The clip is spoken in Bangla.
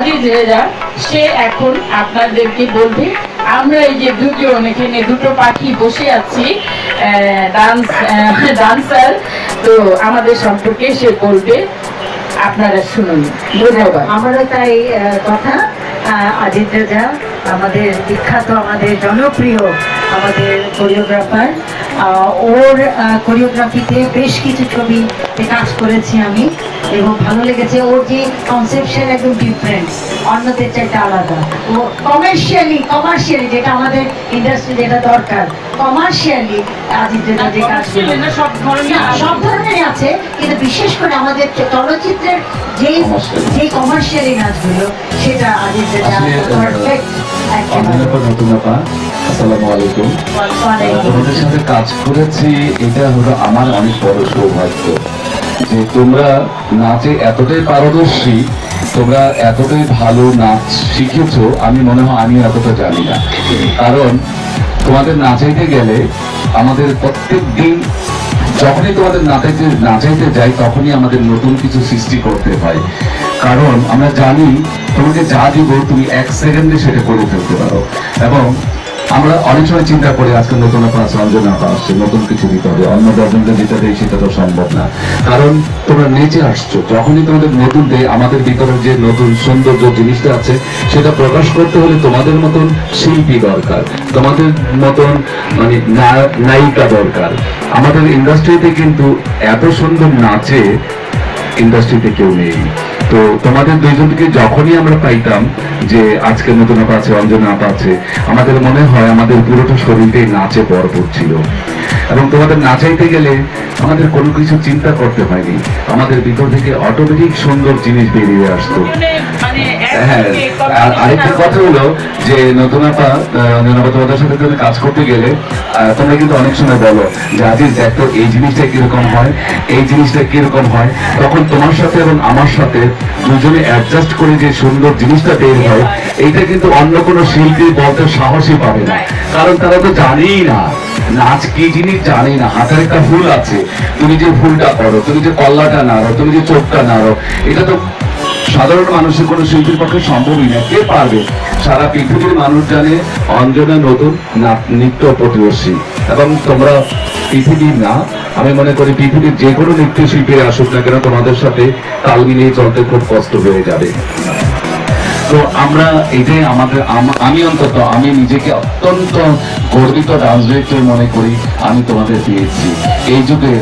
আজিজ রেজা সে এখন আপনাদেরকে বলবে। আমরা এই যে দুজন এখানে দুটো পাখি বসে আছি ডান্সার, তো আমাদের সম্পর্কে সে বলবে, আপনারা শুনুন। ধন্যবাদ। আমারও তাই কথা। আজিজ রেজা আমাদের বিখ্যাত, আমাদের জনপ্রিয়, আমাদের কোরিওগ্রাফার। ওর কোরিওগ্রাফিতে বেশ কিছু ছবিতে কাজ করেছি আমি, এবং ভালো লেগেছে। ওর যে কনসেপশন একদম ডিফারেন্ট, অন্যদের চাইতে আলাদা। ও কমার্শিয়ালি যেটা আমাদের ইন্ডাস্ট্রি যেটা দরকার, কমার্শিয়ালি আজিজ রেজা যে কাজগুলো সব ধরনের আছে, কিন্তু বিশেষ করে আমাদের চলচ্চিত্রের যে কমার্শিয়ালি নাচগুলো, সেটা আজিজ রেজা পারফেক্ট। আসসালামু আলাইকুম। তোমাদের সাথে কাজ করেছি, এটা হলো আমার অনেক বড় সৌভাগ্য যে তোমরা নাচে এতটাই পারদর্শী, তোমরা এতটাই ভালো নাচ শিখেছো। আমি মনে হয় আমি এতটা জানি না, কারণ তোমাদের নাচাইতে গেলে আমাদের প্রত্যেক দিন যখনই তোমাদের নাচাইতে যাই তখনই আমাদের নতুন কিছু সৃষ্টি করতে হয়। কারণ আমরা জানি তোমাকে যা দিব তুমি 1 সেকেন্ডে সেটা করে ফেলতে পারো, এবং আমরা অনেক সময় চিন্তা করি আজকে নতুন অঞ্জনা আসছে, নতুন কিছু দিতে হবে, অন্য 10 জনকে যেটা দেয় সেটা তো সম্ভব না। কারণ তোমরা নেচে আসছো, যখনই তোমাদের নতুন দেয় আমাদের ভিতরে যে নতুন সৌন্দর্য জিনিসটা আছে সেটা প্রকাশ করতে হলে তোমাদের মতন শিল্পী দরকার, তোমাদের মতন মানে নায়িকা দরকার। আমাদের ইন্ডাস্ট্রিতে কিন্তু এত সুন্দর নাচে ইন্ডাস্ট্রিতে কেউ নেই। তো তোমাদের দুইজনকে যখনই আমরা পাইতাম যে আজকে নতুন আপা আছে, অঞ্জনা আপা আছে, আমাদের মনে হয় আমাদের পুরোটা শরীরটাই নাচে ভরপুর ছিল। এবং তোমাদের নাচাইতে গেলে আমাদের কোনো কিছু চিন্তা করতে হয়নি, আমাদের ভিতর থেকে অটোমেটিক সুন্দর জিনিস বেরিয়ে আসতো। হ্যাঁ, আর আরেকটা কথা হলো যে নতুন আপা তোমাদের সাথে কাজ করতে গেলে তোমরা কিন্তু অনেক সময় বলো যে আজিজ দেখো এই জিনিসটা কিরকম হয়, এই জিনিসটা কিরকম হয়, তখন তোমার সাথে এবং আমার সাথে দুজনে অ্যাডজাস্ট করে যে সুন্দর জিনিসটা বের হয়, এইটা কিন্তু অন্য কোনো শিল্পী বলতে সাহসই পাবে না, কারণ তারা তো জানেই না নাচ কি জিনিস, জানি না। হাতের একটা ফুল আছে, তুমি যে ফুলটা করো, তুমি যে কল্লাটা নাড়ো, তুমি যে চোখটা নাড়ো, এটা তো সাধারণ মানুষের কোনো শিল্পীর পক্ষে সম্ভবই না। কে পারবে? সারা পৃথিবীর মানুষ জানে অঞ্জনা নতুন নৃত্য পটুয়সী, এবং তোমরা পৃথিবীর না, আমি মনে করি পৃথিবীর যে কোনো নৃত্যশিল্পী আসুক না কেন তোমাদের সাথে তাল মিলিয়ে চলতে খুব কষ্ট হয়ে যাবে। তো আমরা এটাই আমাদের, আমি অন্তত আমি নিজেকে অত্যন্ত গর্বিত ডান্স ডিরেক্টর মনে করি আমি তোমাদের পেয়েছি। এই যুগের